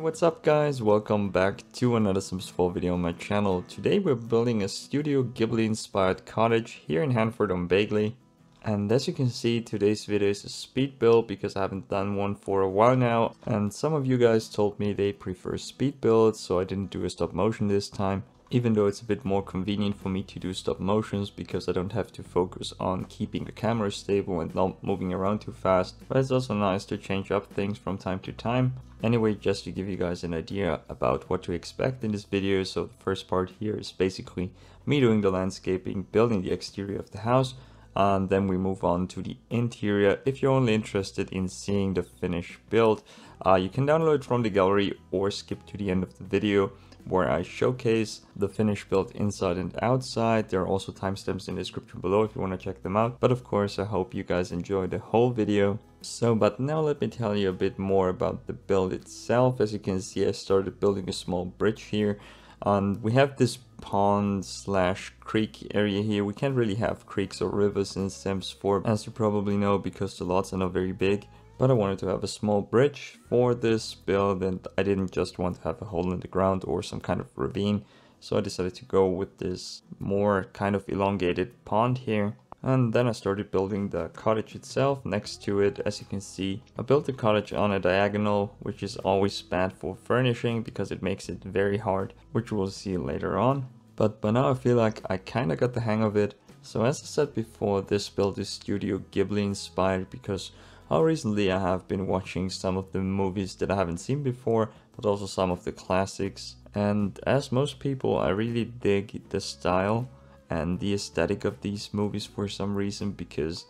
What's up guys, welcome back to another Sims 4 video on my channel. Today we're building a Studio Ghibli-inspired cottage here in Henford-on-Bagley. And as you can see, today's video is a speed build because I haven't done one for a while now. And some of you guys told me they prefer speed builds, so I didn't do a stop motion this time. Even though it's a bit more convenient for me to do stop motions because I don't have to focus on keeping the camera stable and not moving around too fast. But it's also nice to change up things from time to time. Anyway, just to give you guys an idea about what to expect in this video, so the first part here is basically me doing the landscaping, building the exterior of the house, and then we move on to the interior. If you're only interested in seeing the finished build, you can download it from the gallery or skip to the end of the video where I showcase the finished build inside and outside. There are also timestamps in the description below if you want to check them out. But of course, I hope you guys enjoy the whole video. But now let me tell you a bit more about the build itself. As you can see, I started building a small bridge here. And we have this pond slash creek area here. We can't really have creeks or rivers in Sims 4, as you probably know, because the lots are not very big. But I wanted to have a small bridge for this build, and I didn't just want to have a hole in the ground or some kind of ravine. So I decided to go with this more kind of elongated pond here. And then I started building the cottage itself next to it. As you can see, I built the cottage on a diagonal, which is always bad for furnishing because it makes it very hard, which we'll see later on. But by now I feel like I kind of got the hang of it. So as I said before, this build is Studio Ghibli inspired because recently I have been watching some of the movies that I haven't seen before, but also some of the classics. And as most people, I really dig the style and the aesthetic of these movies for some reason, because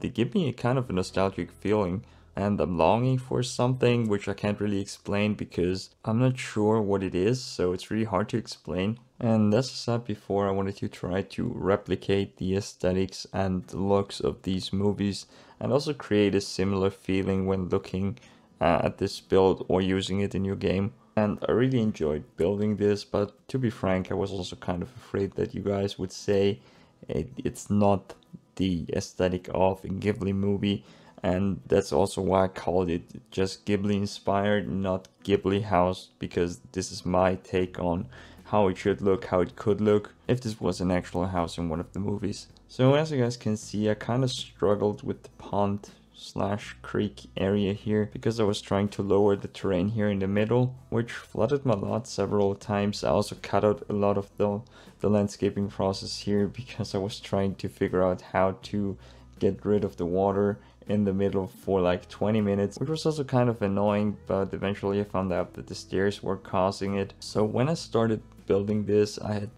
they give me a kind of a nostalgic feeling. And I'm longing for something which I can't really explain because I'm not sure what it is, so it's really hard to explain. And as I said before, I wanted to try to replicate the aesthetics and looks of these movies and also create a similar feeling when looking at this build or using it in your game. And I really enjoyed building this, but to be frank, I was also kind of afraid that you guys would say it's not the aesthetic of a Ghibli movie. And that's also why I called it just Ghibli inspired, not Ghibli house, because this is my take on how it should look, how it could look if this was an actual house in one of the movies. So as you guys can see, I kind of struggled with the pond slash creek area here because I was trying to lower the terrain here in the middle, which flooded my lot several times. I also cut out a lot of the landscaping process here because I was trying to figure out how to get rid of the water in the middle for like 20 minutes, which was also kind of annoying, but eventually I found out that the stairs were causing it. So when I started building this, I had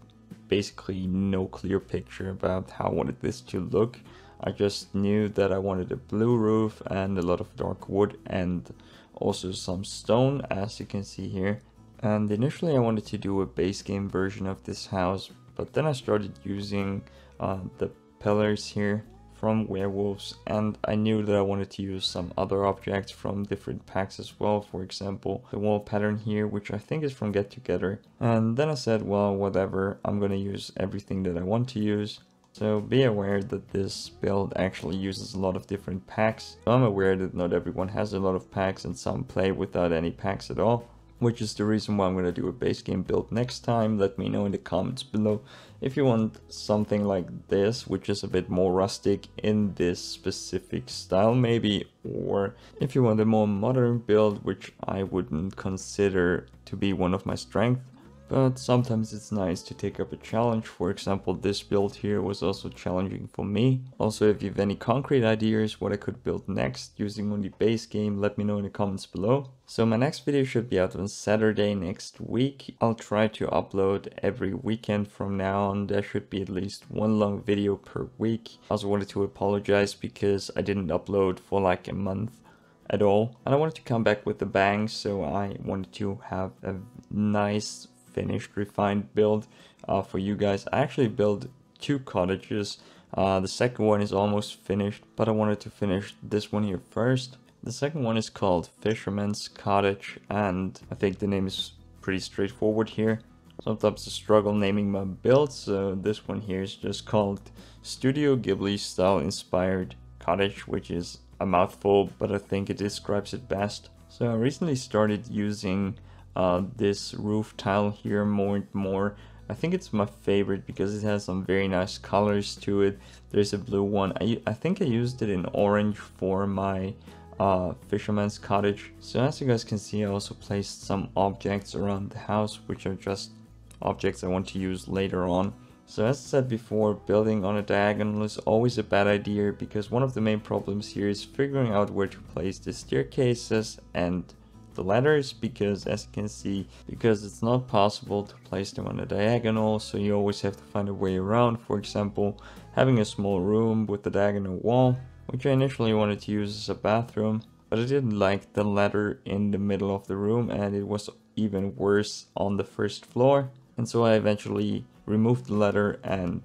basically no clear picture about how I wanted this to look. I just knew that I wanted a blue roof and a lot of dark wood and also some stone, as you can see here. And initially I wanted to do a base game version of this house, but then I started using the pillars here from werewolves, and I knew that I wanted to use some other objects from different packs as well. For example, the wall pattern here, which I think is from Get Together. And then I said, well, whatever, I'm gonna use everything that I want to use. So be aware that this build actually uses a lot of different packs. So I'm aware that not everyone has a lot of packs and some play without any packs at all, which is the reason why I'm going to do a base game build next time. Let me know in the comments below if you want something like this, which is a bit more rustic in this specific style maybe, or if you want a more modern build, which I wouldn't consider to be one of my strengths. But sometimes it's nice to take up a challenge. For example, this build here was also challenging for me. Also, if you have any concrete ideas what I could build next using only base game, let me know in the comments below. So my next video should be out on Saturday next week. I'll try to upload every weekend from now on. There should be at least one long video per week. I also wanted to apologize because I didn't upload for like a month at all. And I wanted to come back with a bang, so I wanted to have a nice finished refined build for you guys. I actually built two cottages. The second one is almost finished, but I wanted to finish this one here first. The second one is called Fisherman's Cottage, and I think the name is pretty straightforward here. Sometimes I struggle naming my builds, so this one here is just called Studio Ghibli style inspired cottage, which is a mouthful, but I think it describes it best. So I recently started using this roof tile here more and more. I think it's my favorite because it has some very nice colors to it. There's a blue one. I think I used it in orange for my fisherman's cottage. So as you guys can see, I also placed some objects around the house, which are just objects I want to use later on. So as I said before, building on a diagonal is always a bad idea because one of the main problems here is figuring out where to place the staircases and the ladders, because as you can see, because it's not possible to place them on a diagonal, so you always have to find a way around. For example, having a small room with a diagonal wall, which I initially wanted to use as a bathroom, but I didn't like the ladder in the middle of the room and it was even worse on the first floor. And so I eventually removed the ladder and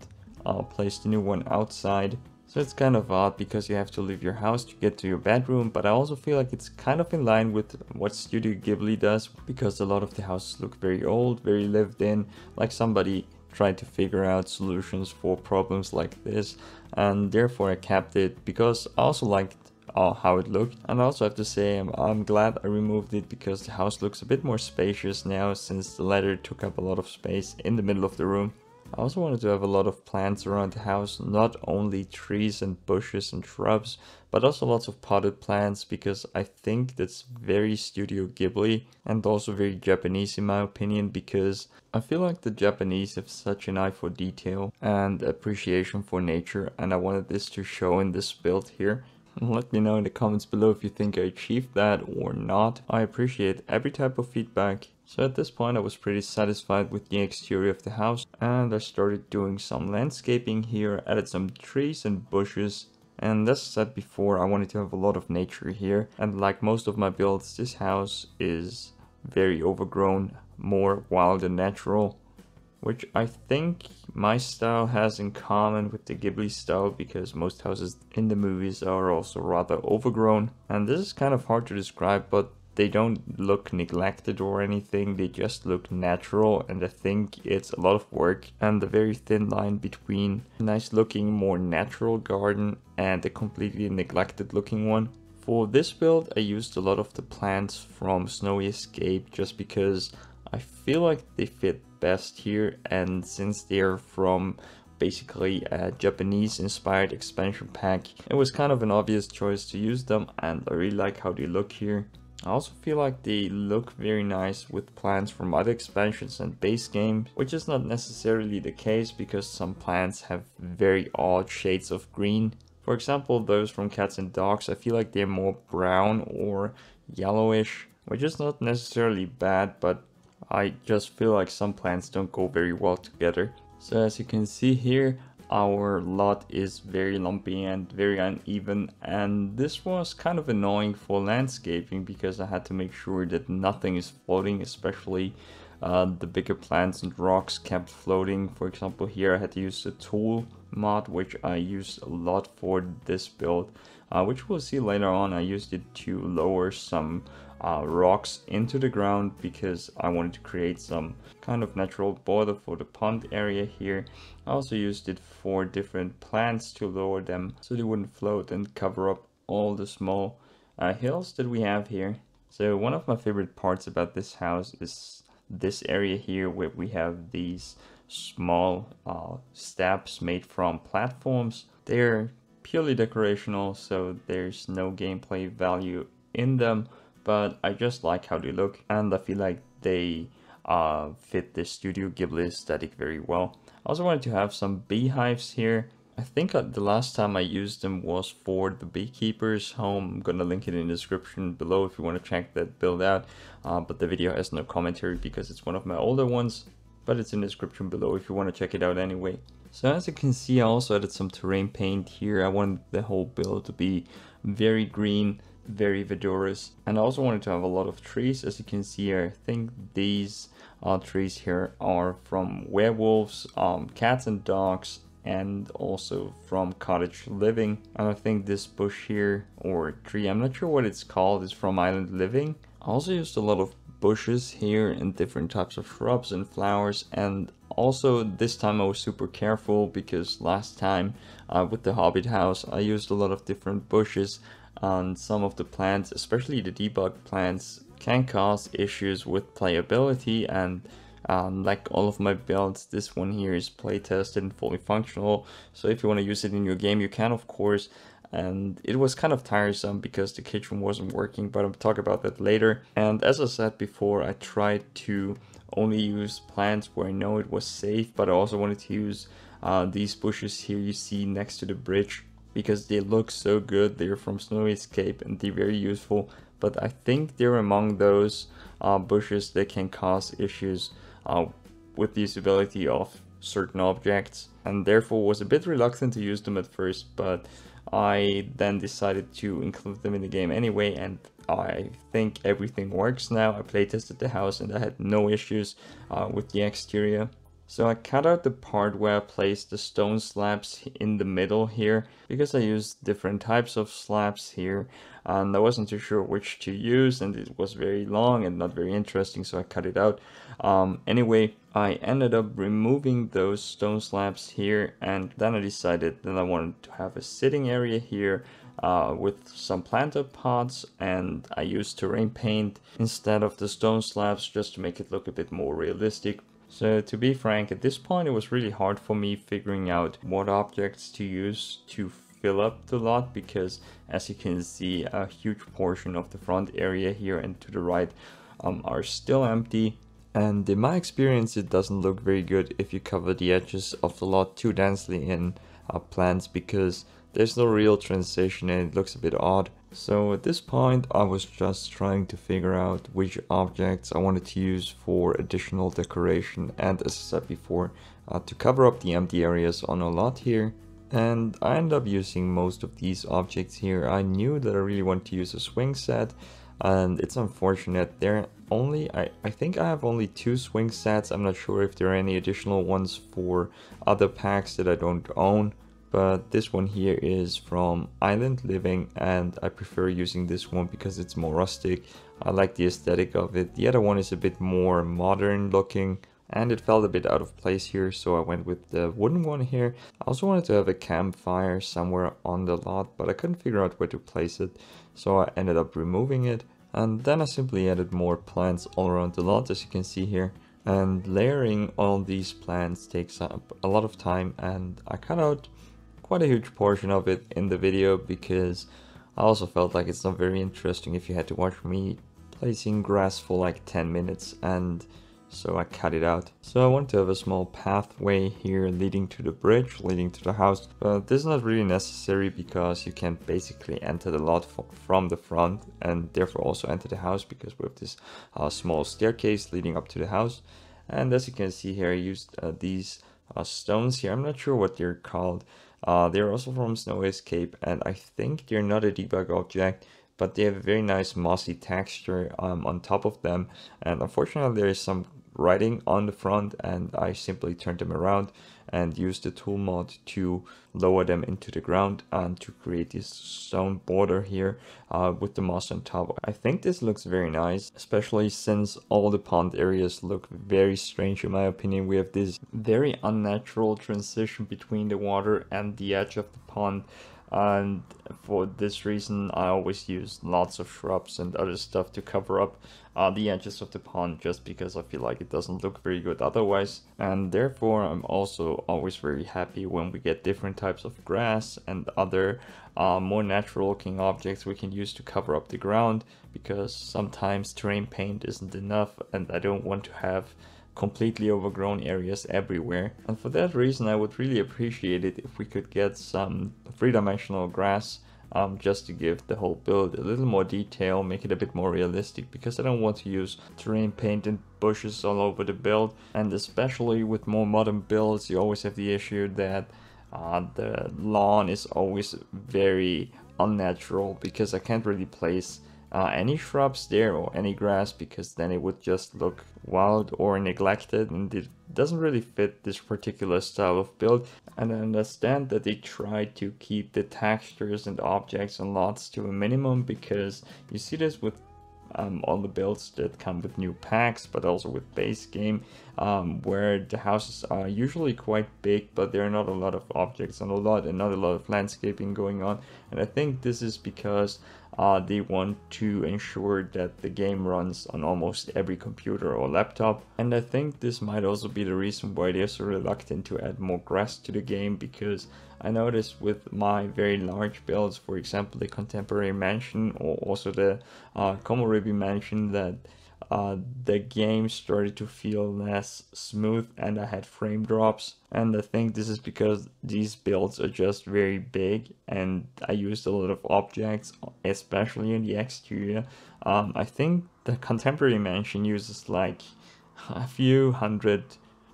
placed a new one outside. So it's kind of odd because you have to leave your house to get to your bedroom, but I also feel like it's kind of in line with what Studio Ghibli does, because a lot of the houses look very old, very lived in, like somebody tried to figure out solutions for problems like this, and therefore I kept it because I also liked how it looked. And I also have to say I'm glad I removed it because the house looks a bit more spacious now, since the ladder took up a lot of space in the middle of the room. I also wanted to have a lot of plants around the house, not only trees and bushes and shrubs, but also lots of potted plants, because I think that's very Studio Ghibli and also very Japanese in my opinion, because I feel like the Japanese have such an eye for detail and appreciation for nature, and I wanted this to show in this build here. Let me know in the comments below if you think I achieved that or not. I appreciate every type of feedback. So at this point I was pretty satisfied with the exterior of the house, and I started doing some landscaping here, added some trees and bushes. And as I said before, I wanted to have a lot of nature here, and like most of my builds, this house is very overgrown, more wild and natural, which I think my style has in common with the Ghibli style, because most houses in the movies are also rather overgrown. And this is kind of hard to describe, but they don't look neglected or anything, they just look natural, and I think it's a lot of work and a very thin line between a nice looking more natural garden and a completely neglected looking one. For this build I used a lot of the plants from Snowy Escape just because I feel like they fit best here, and since they're from basically a Japanese inspired expansion pack, it was kind of an obvious choice to use them, and I really like how they look here. I also feel like they look very nice with plants from other expansions and base games, which is not necessarily the case because some plants have very odd shades of green. For example, those from cats and dogs, I feel like they're more brown or yellowish, which is not necessarily bad, but I just feel like some plants don't go very well together. So as you can see here, our lot is very lumpy and very uneven, and this was kind of annoying for landscaping because I had to make sure that nothing is floating, especially the bigger plants and rocks kept floating. For example, here I had to use the T.O.O.L mod, which I used a lot for this build, which we'll see later on. I used it to lower some rocks into the ground because I wanted to create some kind of natural border for the pond area here. I also used it for different plants to lower them so they wouldn't float and cover up all the small hills that we have here. So one of my favorite parts about this house is this area here where we have these small steps made from platforms. They're purely decorational, so there's no gameplay value in them, but I just like how they look, and I feel like they fit the Studio Ghibli aesthetic very well. I also wanted to have some beehives here. I think the last time I used them was for the beekeeper's home. I'm gonna link it in the description below if you want to check that build out, but the video has no commentary because it's one of my older ones, but it's in the description below if you want to check it out anyway. So as you can see, I also added some terrain paint here. I wanted the whole build to be very green, very vigorous, and I also wanted to have a lot of trees. As you can see here, I think these trees here are from werewolves, cats and dogs, and also from cottage living. And I think this bush here, or tree, I'm not sure what it's called, is from island living. I also used a lot of bushes here and different types of shrubs and flowers, and also this time I was super careful because last time with the Hobbit house I used a lot of different bushes and some of the plants, especially the debug plants, can cause issues with playability. And like all of my builds, this one here is playtested and fully functional, so if you want to use it in your game you can, of course. And it was kind of tiresome because the kitchen wasn't working, but I'll talk about that later. And as I said before, I tried to only use plants where I know it was safe, but I also wanted to use these bushes here you see next to the bridge, because they look so good. They're from Snow Escape and they're very useful, but I think they're among those bushes that can cause issues with the usability of certain objects, and therefore was a bit reluctant to use them at first, but I then decided to include them in the game anyway, and I think everything works now. I playtested the house and I had no issues with the exterior. So I cut out the part where I placed the stone slabs in the middle here, because I used different types of slabs here and I wasn't too sure which to use, and it was very long and not very interesting, so I cut it out. Anyway, I ended up removing those stone slabs here, and then I decided that I wanted to have a sitting area here with some planter pots, and I used terrain paint instead of the stone slabs just to make it look a bit more realistic. So to be frank, at this point it was really hard for me figuring out what objects to use to fill up the lot, because as you can see, a huge portion of the front area here and to the right are still empty. And in my experience, it doesn't look very good if you cover the edges of the lot too densely in plants, because there's no real transition and it looks a bit odd. So at this point I was just trying to figure out which objects I wanted to use for additional decoration, and as I said before, to cover up the empty areas on a lot here. And I ended up using most of these objects here. I knew that I really want to use a swing set, and it's unfortunate there only, I think I have only 2 swing sets. I'm not sure if there are any additional ones for other packs that I don't own. But this one here is from Island Living, and I prefer using this one because it's more rustic. I like the aesthetic of it. The other one is a bit more modern looking, and it felt a bit out of place here, so I went with the wooden one here. I also wanted to have a campfire somewhere on the lot, but I couldn't figure out where to place it, so I ended up removing it. And then I simply added more plants all around the lot, as you can see here. And layering all these plants takes up a lot of time, and I cut out quite a huge portion of it in the video, because I also felt like it's not very interesting if you had to watch me placing grass for like 10 minutes, and so I cut it out. So I want to have a small pathway here leading to the bridge, leading to the house, but this is not really necessary because you can basically enter the lot from the front and therefore also enter the house, because we have this small staircase leading up to the house. And as you can see here, I used these stones here. I'm not sure what they're called. They're also from Snow Escape, and I think they're not a debug object, but they have a very nice mossy texture on top of them. And unfortunately there is some writing on the front, and I simply turned them around and used the tool mod to lower them into the ground and to create this stone border here with the moss on top. I think this looks very nice, especially since all the pond areas look very strange in my opinion. We have this very unnatural transition between the water and the edge of the pond, and for this reason I always use lots of shrubs and other stuff to cover up the edges of the pond, just because I feel like it doesn't look very good otherwise. And therefore I'm also always very happy when we get different types of grass and other more natural looking objects we can use to cover up the ground, because sometimes terrain paint isn't enough and I don't want to have completely overgrown areas everywhere. And for that reason I would really appreciate it if we could get some three-dimensional grass, just to give the whole build a little more detail, make it a bit more realistic, because I don't want to use terrain paint and bushes all over the build. And especially with more modern builds, you always have the issue that the lawn is always very unnatural, because I can't really place any shrubs there or any grass, because then it would just look wild or neglected, and it doesn't really fit this particular style of build. And I understand that they try to keep the textures and objects and lots to a minimum, because you see this with all the builds that come with new packs, but also with base game, where the houses are usually quite big, but there are not a lot of objects and not a lot of landscaping going on. And I think this is because they want to ensure that the game runs on almost every computer or laptop. And I think this might also be the reason why they're so reluctant to add more grass to the game, because I noticed with my very large builds, for example the Contemporary Mansion or also the Komorebi Mansion, that the game started to feel less smooth and I had frame drops. And I think this is because these builds are just very big and I used a lot of objects, especially in the exterior. I think the Contemporary Mansion uses like a few hundred,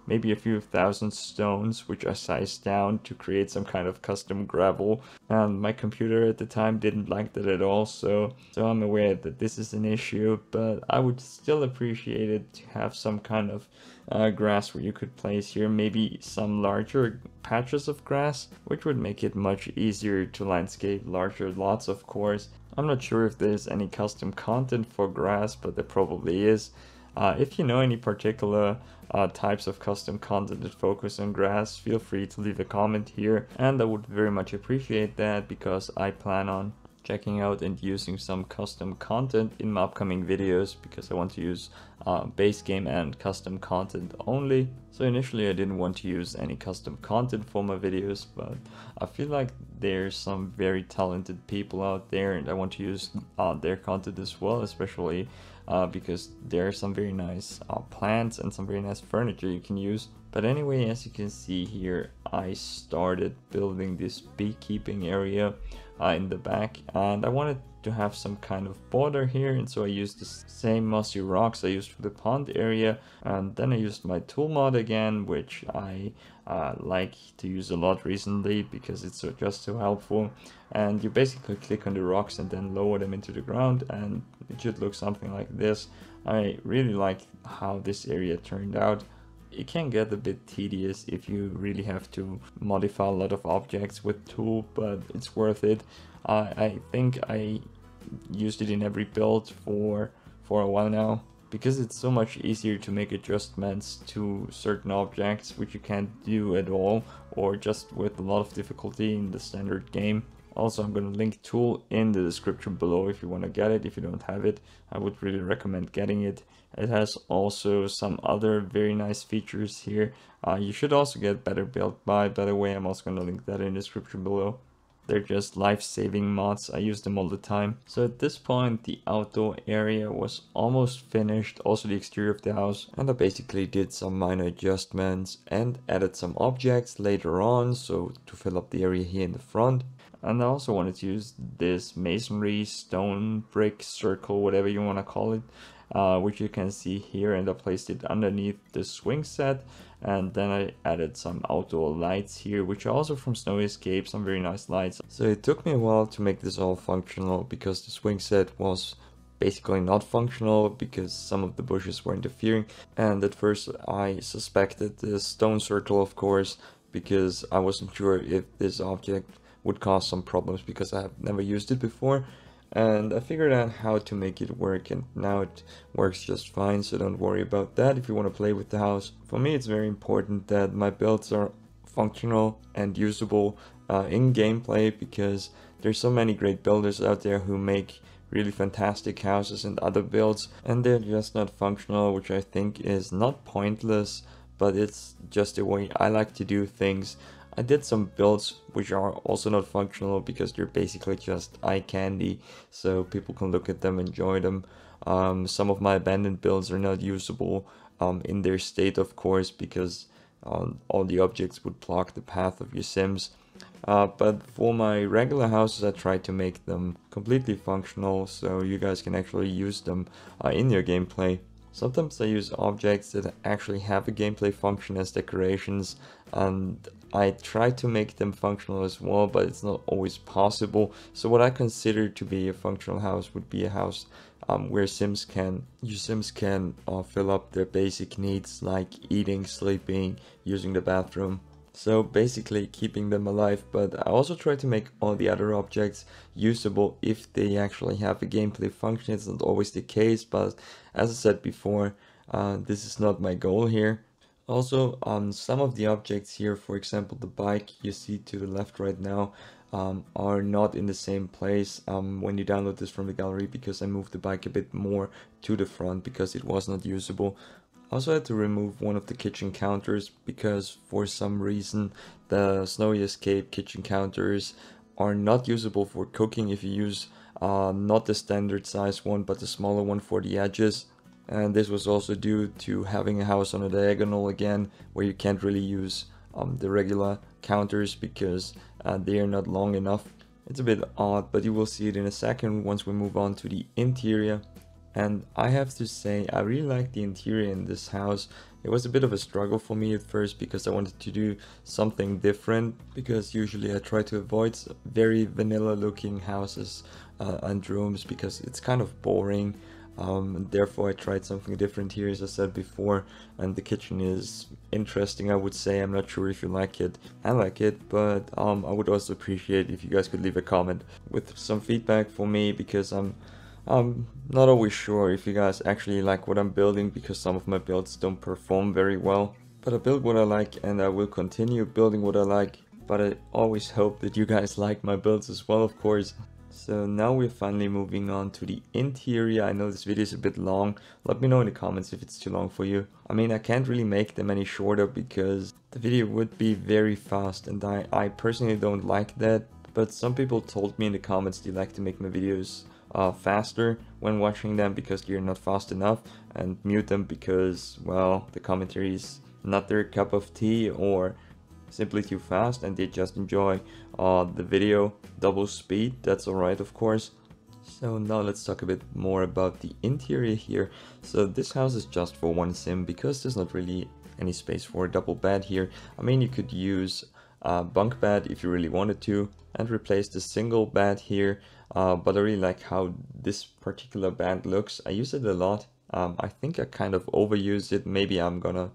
maybe a few thousand stones, which are sized down to create some kind of custom gravel. And my computer at the time didn't like that at all, so I'm aware that this is an issue, but I would still appreciate it to have some kind of grass where you could place here, maybe some larger patches of grass, which would make it much easier to landscape larger lots, of course. I'm not sure if there's any custom content for grass, but there probably is. If you know any particular types of custom content that focus on grass, feel free to leave a comment here, and I would very much appreciate that, because I plan on checking out and using some custom content in my upcoming videos, because I want to use base game and custom content only. So initially I didn't want to use any custom content for my videos, but I feel like there's some very talented people out there and I want to use their content as well, especially because there are some very nice plants and some very nice furniture you can use. But anyway, as you can see here, I started building this beekeeping area in the back, and I wanted to have some kind of border here, and so I used the same mossy rocks I used for the pond area, and then I used my tool mod again, which I like to use a lot recently because it's just so helpful. And you basically click on the rocks and then lower them into the ground, and it should look something like this. I really like how this area turned out. It can get a bit tedious if you really have to modify a lot of objects with tool, but it's worth it. I think I used it in every build for a while now, because it's so much easier to make adjustments to certain objects which you can't do at all, or just with a lot of difficulty in the standard game. Also, I'm going to link Tool in the description below if you want to get it. If you don't have it, I would really recommend getting it. It has also some other very nice features here. You should also get Better BUILDBUY, by the way. I'm also going to link that in the description below. They're just life-saving mods. I use them all the time. So at this point, the outdoor area was almost finished, also the exterior of the house. And I basically did some minor adjustments and added some objects later on, so to fill up the area here in the front. And I also wanted to use this masonry, stone, brick, circle, whatever you want to call it, which you can see here, and I placed it underneath the swing set. And then I added some outdoor lights here, which are also from Snow Escape, some very nice lights. So it took me a while to make this all functional, because the swing set was basically not functional because some of the bushes were interfering. And at first I suspected the stone circle, of course, because I wasn't sure if this object would cause some problems because I have never used it before. And I figured out how to make it work, and now it works just fine, so don't worry about that if you want to play with the house. For me, it's very important that my builds are functional and usable in gameplay, because there's so many great builders out there who make really fantastic houses and other builds, and they're just not functional, which I think is not pointless, but it's just the way I like to do things. I did some builds which are also not functional because they're basically just eye candy, so people can look at them, enjoy them. Some of my abandoned builds are not usable in their state, of course, because all the objects would block the path of your sims. But for my regular houses, I try to make them completely functional so you guys can actually use them in your gameplay. Sometimes I use objects that actually have a gameplay function as decorations, and I try to make them functional as well, but it's not always possible. So what I consider to be a functional house would be a house where your Sims can fill up their basic needs like eating, sleeping, using the bathroom. So basically keeping them alive, but I also try to make all the other objects usable if they actually have a gameplay function. It's not always the case, but as I said before, this is not my goal here. Also, some of the objects here, for example, the bike you see to the left right now, are not in the same place when you download this from the gallery, because I moved the bike a bit more to the front because it was not usable. I also had to remove one of the kitchen counters because for some reason the Snowy Escape kitchen counters are not usable for cooking if you use not the standard size one but the smaller one for the edges. And this was also due to having a house on a diagonal again, where you can't really use the regular counters because they are not long enough. It's a bit odd, but you will see it in a second once we move on to the interior. And I have to say, I really like the interior in this house. It was a bit of a struggle for me at first because I wanted to do something different, because usually I try to avoid very vanilla looking houses and rooms because it's kind of boring. And therefore I tried something different here, as I said before, and the kitchen is interesting, I would say. I'm not sure if you like it. I like it, but I would also appreciate if you guys could leave a comment with some feedback for me, because I'm not always sure if you guys actually like what I'm building, because some of my builds don't perform very well. But I build what I like and I will continue building what I like. But I always hope that you guys like my builds as well, of course. So now we're finally moving on to the interior. I know this video is a bit long. Let me know in the comments if it's too long for you. I mean, I can't really make them any shorter because the video would be very fast, and I personally don't like that. But some people told me in the comments they like to make my videos faster when watching them because they're not fast enough, and mute them because, well, the commentary is not their cup of tea or simply too fast and they just enjoy the video double speed. That's alright, of course. So now let's talk a bit more about the interior here. So this house is just for one sim because there's not really any space for a double bed here. I mean, you could use a bunk bed if you really wanted to and replace the single bed here, but I really like how this particular bed looks. I use it a lot. I think I kind of overuse it. Maybe I'm gonna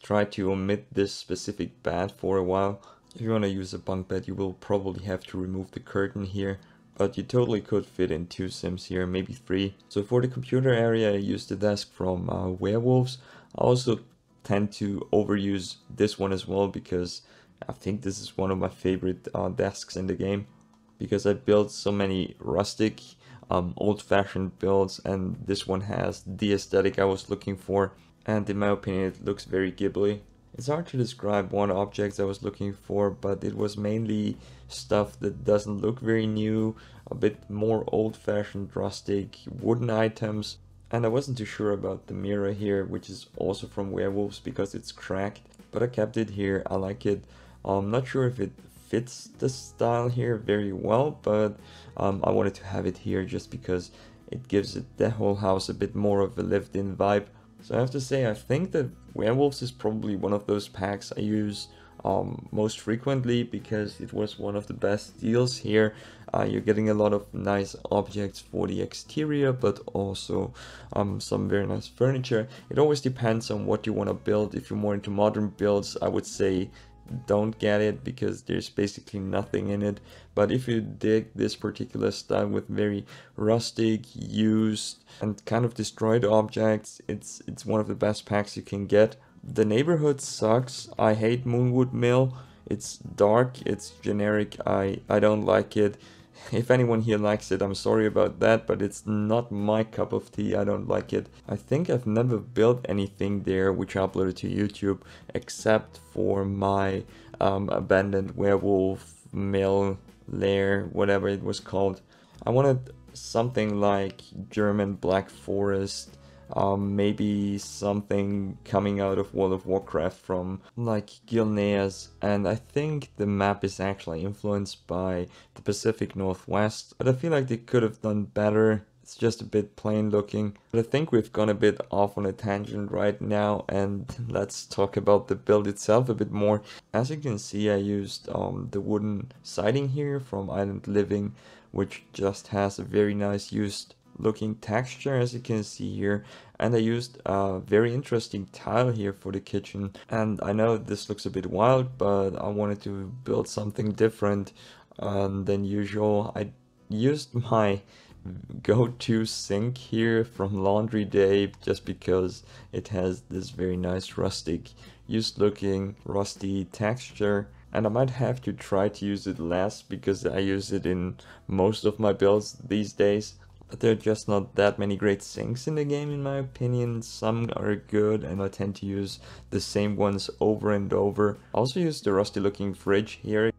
try to omit this specific bed for a while. If you want to use a bunk bed, you will probably have to remove the curtain here, but you totally could fit in 2 sims here, maybe 3. So for the computer area, I use the desk from Werewolves. I also tend to overuse this one as well because I think this is one of my favorite desks in the game, because I built so many rustic, old-fashioned builds, and this one has the aesthetic I was looking for, and in my opinion it looks very Ghibli. It's hard to describe what objects I was looking for, but it was mainly stuff that doesn't look very new, a bit more old-fashioned, rustic, wooden items. And I wasn't too sure about the mirror here, which is also from Werewolves because it's cracked, but I kept it here. I like it. I'm not sure if it fits the style here very well, but I wanted to have it here just because it gives the whole house a bit more of a lived-in vibe. So I have to say, I think that Werewolves is probably one of those packs I use most frequently because it was one of the best deals here. You're getting a lot of nice objects for the exterior, but also some very nice furniture. It always depends on what you want to build. If you're more into modern builds, I would say don't get it because there's basically nothing in it. But if you dig this particular style with very rustic, used and kind of destroyed objects, it's one of the best packs you can get. The neighborhood sucks. I hate Moonwood Mill. It's dark, it's generic, I don't like it. If anyone here likes it, I'm sorry about that, but it's not my cup of tea. I don't like it. I think I've never built anything there which I uploaded to YouTube except for my abandoned werewolf mill lair, whatever it was called. I wanted something like German Black Forest, maybe something coming out of World of Warcraft from like Gilneas, and I think the map is actually influenced by the Pacific Northwest, but I feel like they could have done better. It's just a bit plain looking. But I think we've gone a bit off on a tangent right now, and let's talk about the build itself a bit more. As you can see, I used the wooden siding here from Island Living, which just has a very nice used looking texture, as you can see here, and I used a very interesting tile here for the kitchen. And I know this looks a bit wild, but I wanted to build something different than usual. I used my go-to sink here from Laundry Day just because it has this very nice rustic, used looking rusty texture. And I might have to try to use it less because I use it in most of my builds these days. But there are just not that many great sinks in the game in my opinion. Some are good and I tend to use the same ones over and over. I also use the rusty looking fridge here.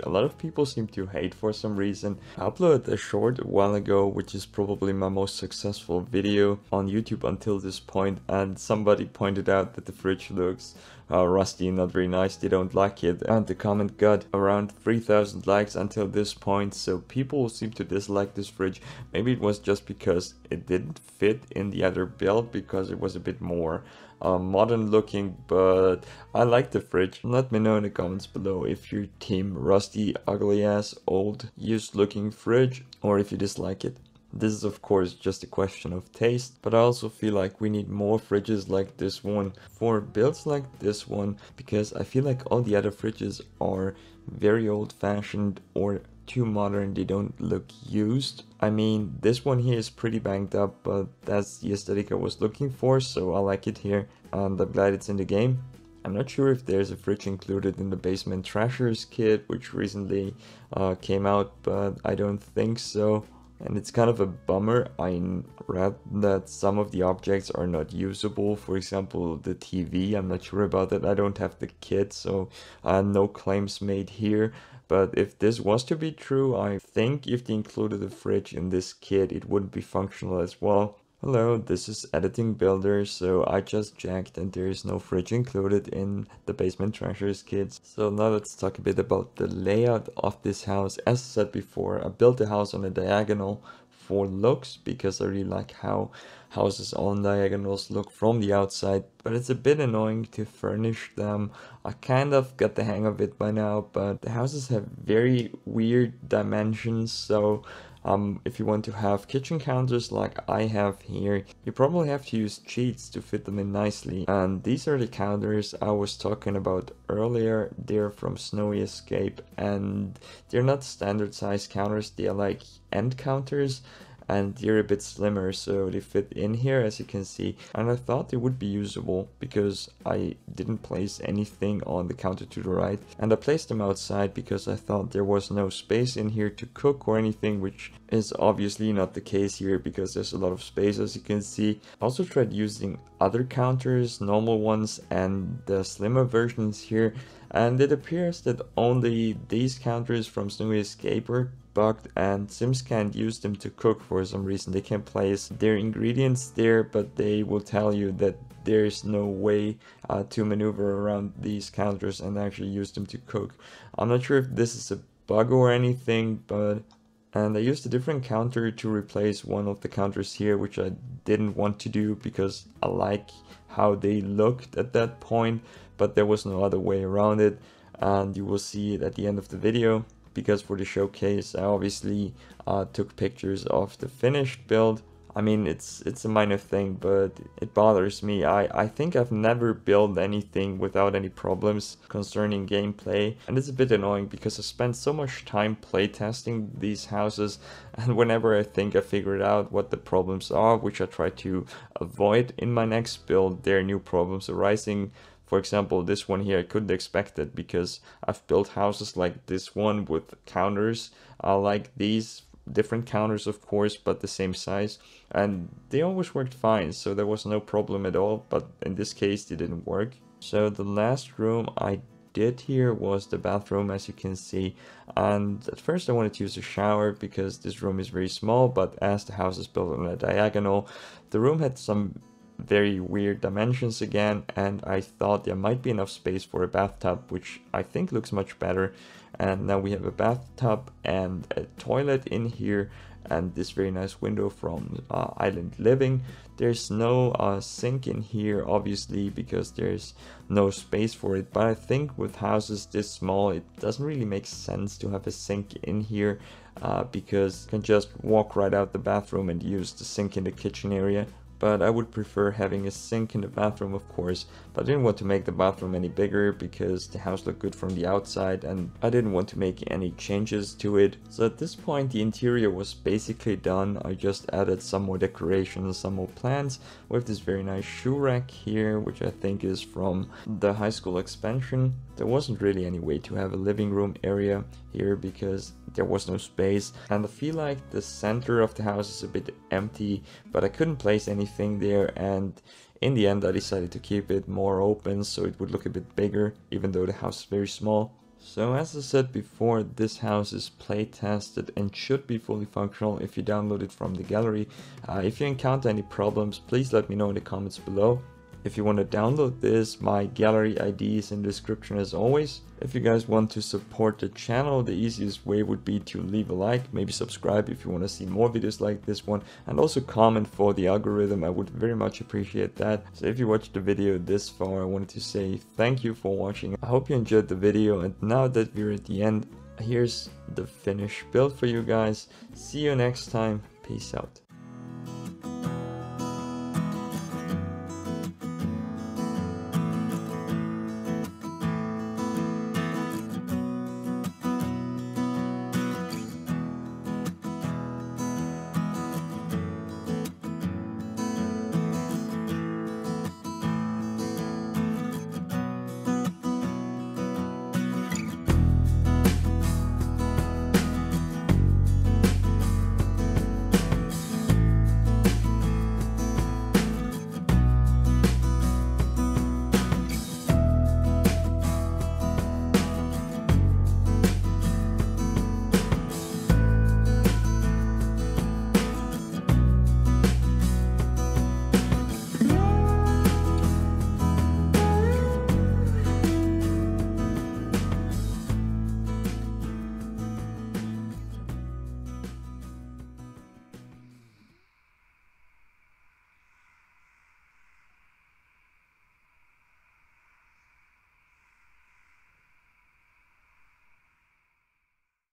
A lot of people seem to hate for some reason. I uploaded a short a while ago, which is probably my most successful video on YouTube until this point, and somebody pointed out that the fridge looks rusty and not very nice, they don't like it, and the comment got around 3,000 likes until this point, so people seem to dislike this fridge. Maybe it was just because it didn't fit in the other build, because it was a bit more modern looking, but I like the fridge. Let me know in the comments below if you're team rusty, ugly ass, old, used looking fridge, or if you dislike it. This is of course just a question of taste, but I also feel like we need more fridges like this one for builds like this one, because I feel like all the other fridges are very old-fashioned or too modern, they don't look used. I mean, this one here is pretty banged up, but that's the aesthetic I was looking for, so I like it here and I'm glad it's in the game. I'm not sure if there's a fridge included in the Basement Trashers kit, which recently came out, but I don't think so. And it's kind of a bummer. I read that some of the objects are not usable. For example, the TV, I'm not sure about that. I don't have the kit, so no claims made here. But if this was to be true, I think if they included a fridge in this kit, it wouldn't be functional as well. Hello, this is Editing Builder, so I just checked and there is no fridge included in the Basement Trashers kits. So now let's talk a bit about the layout of this house. As I said before, I built the house on a diagonal for looks because I really like how houses on diagonals look from the outside, but it's a bit annoying to furnish them. I kind of got the hang of it by now, but the houses have very weird dimensions, so if you want to have kitchen counters like I have here, you probably have to use cheats to fit them in nicely. And these are the counters I was talking about earlier. They're from Snowy Escape and they're not standard size counters, they're like end counters. And they're a bit slimmer, so they fit in here as you can see, and I thought they would be usable because I didn't place anything on the counter to the right, and I placed them outside because I thought there was no space in here to cook or anything, which is obviously not the case here because there's a lot of space as you can see. I also tried using other counters, normal ones and the slimmer versions here, and it appears that only these counters from Snowy Escape are bugged and Sims can't use them to cook for some reason. They can place their ingredients there, but they will tell you that there's no way to maneuver around these counters and actually use them to cook. I'm not sure if this is a bug or anything, but and I used a different counter to replace one of the counters here, which I didn't want to do because I like how they looked at that point, but there was no other way around it, and you will see it at the end of the video. Because for the showcase I obviously took pictures of the finished build. I mean, it's a minor thing, but it bothers me. I think I've never built anything without any problems concerning gameplay, and it's a bit annoying because I spent so much time playtesting these houses, and whenever I think I figured out what the problems are, which I try to avoid in my next build, there are new problems arising. For example, this one here, I couldn't expect it because I've built houses like this one with counters like these, different counters of course, but the same size, and they always worked fine, so there was no problem at all, but in this case they didn't work. So the last room I did here was the bathroom, as you can see, and at first I wanted to use a shower because this room is very small, but as the house is built on a diagonal, the room had some very weird dimensions again, and I thought there might be enough space for a bathtub, which I think looks much better. And now we have a bathtub and a toilet in here, and this very nice window from Island Living. There's no sink in here obviously because there's no space for it, but I think with houses this small it doesn't really make sense to have a sink in here. because you can just walk right out the bathroom and use the sink in the kitchen area. But I would prefer having a sink in the bathroom, of course, but I didn't want to make the bathroom any bigger because the house looked good from the outside and I didn't want to make any changes to it. So at this point the interior was basically done. I just added some more decorations, some more plants. We have this very nice shoe rack here, which I think is from the high school expansion. There wasn't really any way to have a living room area here because there was no space, and I feel like the center of the house is a bit empty, but I couldn't place anything there, and in the end I decided to keep it more open so it would look a bit bigger, even though the house is very small. So as I said before, this house is play tested and should be fully functional if you download it from the gallery. If you encounter any problems, please let me know in the comments below. If you want to download this, my gallery ID is in the description as always. If you guys want to support the channel, the easiest way would be to leave a like, maybe subscribe if you want to see more videos like this one, and also comment for the algorithm. I would very much appreciate that. So if you watched the video this far, I wanted to say thank you for watching. I hope you enjoyed the video, and now that we're at the end, here's the finished build for you guys. See you next time. Peace out.